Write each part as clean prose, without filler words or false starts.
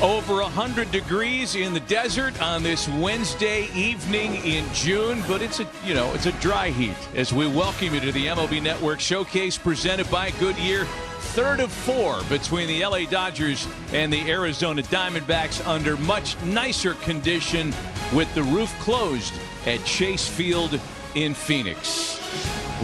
Over 100 degrees in the desert on this Wednesday evening in June, but it's a dry heat as we welcome you to the MLB Network Showcase presented by Goodyear. Third of four between the LA Dodgers and the Arizona Diamondbacks under much nicer condition with the roof closed at Chase Field in Phoenix.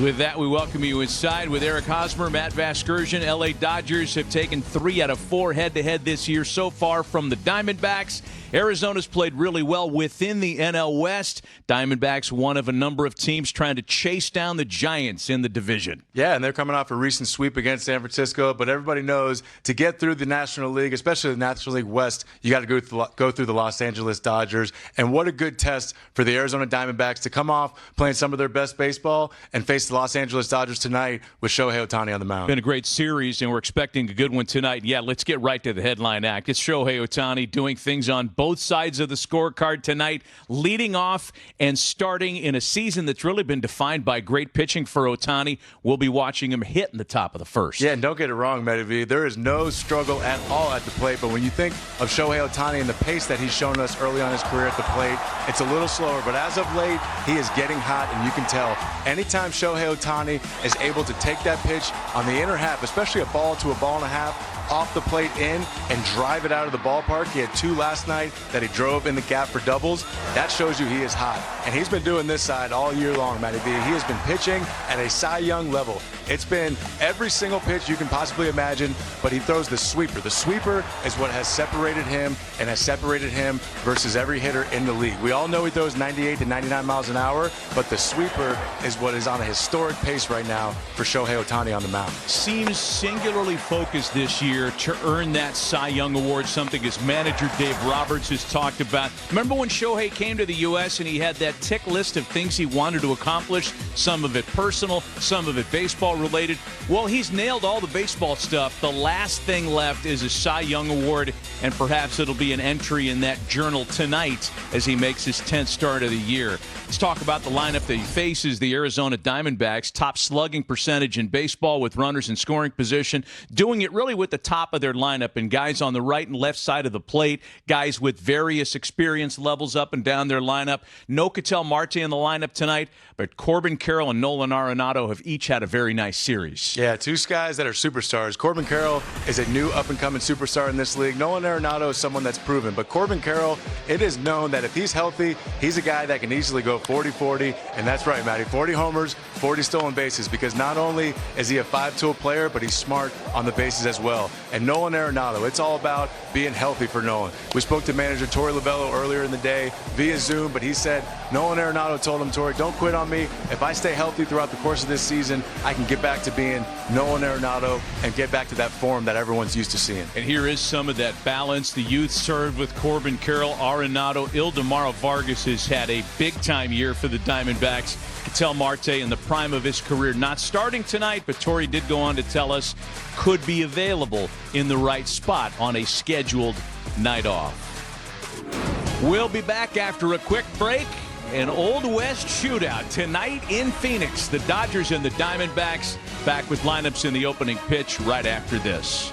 With that, we welcome you inside with Eric Hosmer, Matt Vasgersian. LA Dodgers have taken 3 out of 4 head-to-head this year so far from the Diamondbacks. Arizona's played really well within the NL West. Diamondbacks one of a number of teams trying to chase down the Giants in the division. Yeah, and they're coming off a recent sweep against San Francisco, but everybody knows to get through the National League, especially the National League West, you got to go through the Los Angeles Dodgers. And what a good test for the Arizona Diamondbacks to come off playing some of their best baseball and face the Los Angeles Dodgers tonight with Shohei Ohtani on the mound. Been a great series, and we're expecting a good one tonight. Yeah, let's get right to the headline act. It's Shohei Ohtani doing things on both sides of the scorecard tonight, leading off and starting in a season that's really been defined by great pitching for Ohtani. We'll be watching him hit in the top of the first. Yeah, and don't get it wrong, Matty. There is no struggle at all at the plate, but when you think of Shohei Ohtani and the pace that he's shown us early on in his career at the plate, it's a little slower, but as of late, he is getting hot, and you can tell. Anytime Shohei Ohtani is able to take that pitch on the inner half, especially a ball to a ball and a half, off the plate in and drive it out of the ballpark. He had 2 last night that he drove in the gap for doubles. That shows you he is hot. And he's been doing this side all year long, Matty B. He has been pitching at a Cy Young level. It's been every single pitch you can possibly imagine, but he throws the sweeper. The sweeper is what has separated him and has separated him versus every hitter in the league. We all know he throws 98 to 99 miles an hour, but the sweeper is what is on a historic pace right now for Shohei Ohtani on the mound. Seems singularly focused this year to earn that Cy Young Award, something his manager Dave Roberts has talked about. Remember when Shohei came to the U.S. and he had that tick list of things he wanted to accomplish, some of it personal, some of it baseball related? Well, he's nailed all the baseball stuff. The last thing left is a Cy Young Award, and perhaps it'll be an entry in that journal tonight as he makes his 10th start of the year. Let's talk about the lineup that he faces, the Arizona Diamondbacks. Top slugging percentage in baseball with runners in scoring position, doing it really with the top of their lineup and guys on the right and left side of the plate, guys with various experience levels up and down their lineup. No Ketel Marte in the lineup tonight, but Corbin Carroll and Nolan Arenado have each had a very nice series. Yeah, 2 guys that are superstars. Corbin Carroll is a new up-and-coming superstar in this league. Nolan Arenado is someone that's proven, but Corbin Carroll, it is known that if he's healthy, he's a guy that can easily go 40-40, and that's right, Matty, 40 homers, 40 stolen bases, because not only is he a 5-tool player, but he's smart on the bases as well. And Nolan Arenado, it's all about being healthy for Nolan. We spoke to manager Torey Lovullo earlier in the day via Zoom, but he said Nolan Arenado told him, Torey, don't quit on me. If I stay healthy throughout the course of this season, I can get back to being Nolan Arenado and get back to that form that everyone's used to seeing. And here is some of that balance. The youth served with Corbin Carroll, Arenado. Ildemaro Vargas has had a big-time year for the Diamondbacks. Ketel Marte in the prime of his career, not starting tonight, but Torey did go on to tell us could be available in the right spot on a scheduled night off. We'll be back after a quick break. An Old West shootout tonight in Phoenix. The Dodgers and the Diamondbacks back with lineups in the opening pitch right after this.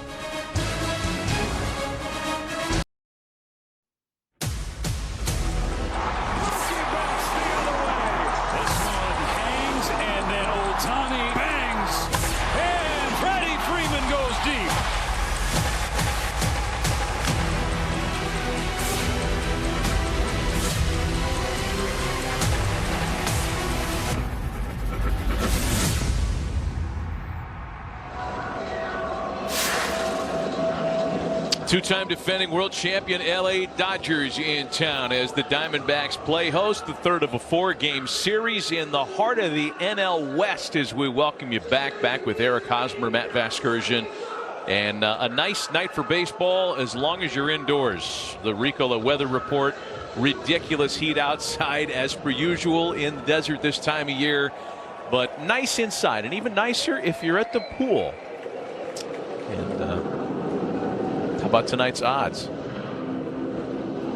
Two-time defending world champion LA Dodgers in town as the Diamondbacks play host the third of a 4-game series in the heart of the NL West as we welcome you back with Eric Hosmer, Matt Vasgersian. And a nice night for baseball as long as you're indoors. The Ricola weather report, ridiculous heat outside as per usual in the desert this time of year, but nice inside and even nicer if you're at the pool. And how about tonight's odds?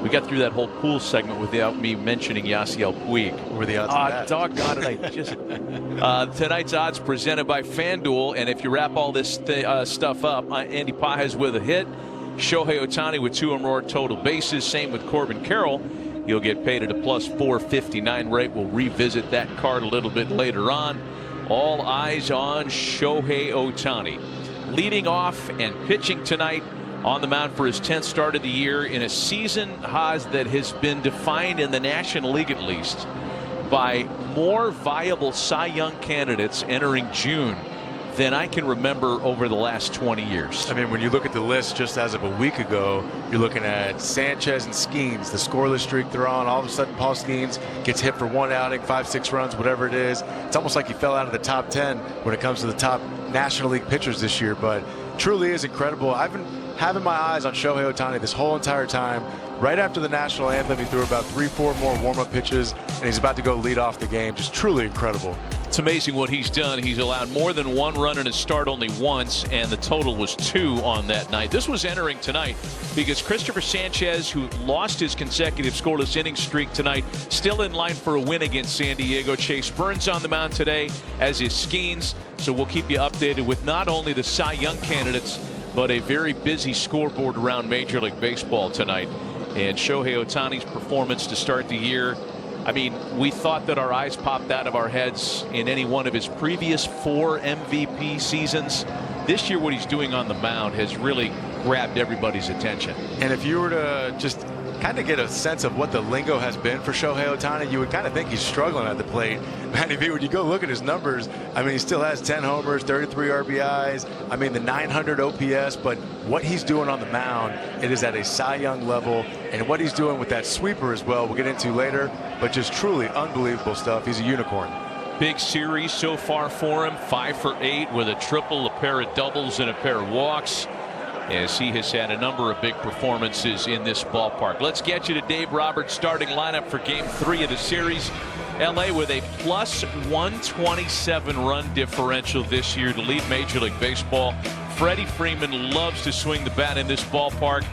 We got through that whole pool segment without me mentioning Yasiel Puig. What were the odds of that? Doggone it, I just... tonight's odds presented by FanDuel, and if you wrap all this stuff up, Andy Pages with a hit, Shohei Ohtani with 2 or more total bases. Same with Corbin Carroll. You'll get paid at a plus 459 rate. We'll revisit that card a little bit later on. All eyes on Shohei Ohtani. Leading off and pitching tonight on the mound for his 10th start of the year in a season, Haas, that has been defined in the National League at least by more viable Cy Young candidates entering June than I can remember over the last 20 years. I mean, when you look at the list just as of a week ago, you're looking at Sanchez and Skeens, the scoreless streak they're on. All of a sudden, Paul Skeens gets hit for 1 outing, 5-6 runs, whatever it is. It's almost like he fell out of the top 10 when it comes to the top National League pitchers this year, but truly is incredible. I've been having my eyes on Shohei Ohtani this whole entire time. Right after the national anthem, he threw about 3-4 more warm-up pitches, and he's about to go lead off the game. Just truly incredible. It's amazing what he's done. He's allowed more than 1 run in his start only once, and the total was 2 on that night. This was entering tonight because Christopher Sanchez, who lost his consecutive scoreless inning streak tonight, still in line for a win against San Diego. Chase Burns on the mound today, as is Skeens. So we'll keep you updated with not only the Cy Young candidates, but a very busy scoreboard around Major League Baseball tonight. And Shohei Ohtani's performance to start the year, I mean, we thought that our eyes popped out of our heads in any one of his previous 4 MVP seasons. This year, what he's doing on the mound has really grabbed everybody's attention. And if you were to just kind of get a sense of what the lingo has been for Shohei Ohtani, you would kind of think he's struggling at the plate. Matty V, when you go look at his numbers, I mean, he still has 10 homers, 33 RBIs, I mean, the 900 OPS, but what he's doing on the mound, it is at a Cy Young level, and what he's doing with that sweeper as well, we'll get into later, but just truly unbelievable stuff. He's a unicorn. Big series so far for him, 5 for 8 with a triple, a pair of doubles, and a pair of walks, as he has had a number of big performances in this ballpark. Let's get you to Dave Roberts' starting lineup for Game 3 of the series. LA with a plus 127 run differential this year to lead Major League Baseball. Freddie Freeman loves to swing the bat in this ballpark.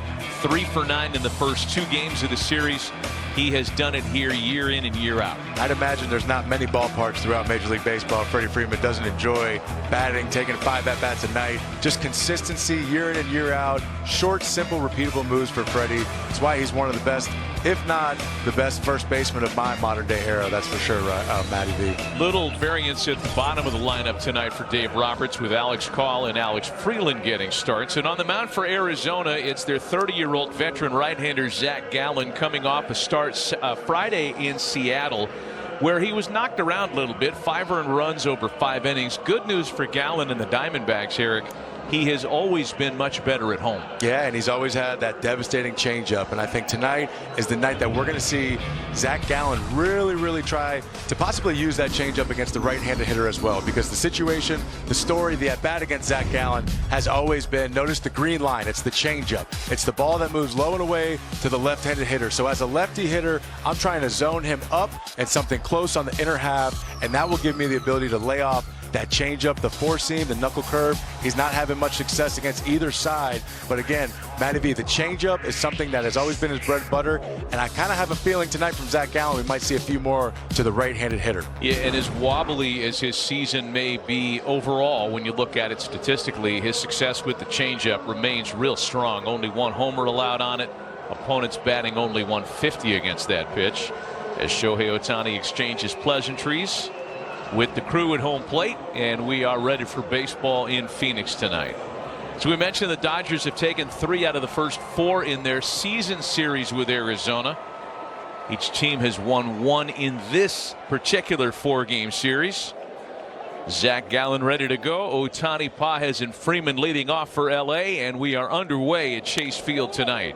3 for 9 in the first 2 games of the series. He has done it here year in and year out. I'd imagine there's not many ballparks throughout Major League Baseball Freddie Freeman doesn't enjoy batting, taking 5 at-bats a night. Just consistency year in and year out. Short, simple, repeatable moves for Freddie. That's why he's one of the best, if not the best first baseman of my modern day era. That's for sure, Matty V. Little variance at the bottom of the lineup tonight for Dave Roberts, with Alex Call and Alex Freeland getting starts. And on the mound for Arizona, it's their 30-year-old veteran right-hander Zach Gallen, coming off a start Friday in Seattle, where he was knocked around a little bit. 5 earned runs over 5 innings. Good news for Gallen and the Diamondbacks, Eric. He has always been much better at home. Yeah, and he's always had that devastating changeup. And I think tonight is the night that we're going to see Zach Gallen really try to possibly use that changeup against the right-handed hitter as well. Because the situation, the story, the at-bat against Zach Gallen has always been, notice the green line, it's the changeup. It's the ball that moves low and away to the left-handed hitter. So as a lefty hitter, I'm trying to zone him up and something close on the inner half, and that will give me the ability to lay off that changeup, the four seam, the knuckle curve. He's not having much success against either side. But again, Matty V, the changeup is something that has always been his bread and butter. And I kind of have a feeling tonight from Zach Gallen, we might see a few more to the right-handed hitter. Yeah, and as wobbly as his season may be overall, when you look at it statistically, his success with the changeup remains real strong. Only 1 homer allowed on it. Opponents batting only 150 against that pitch. As Shohei Ohtani exchanges pleasantries with the crew at home plate, and we are ready for baseball in Phoenix tonight. So we mentioned the Dodgers have taken 3 out of the first 4 in their season series with Arizona. Each team has won 1 in this particular 4-game series. Zach Gallen ready to go. Ohtani, Pages, and Freeman leading off for LA, and we are underway at Chase Field tonight.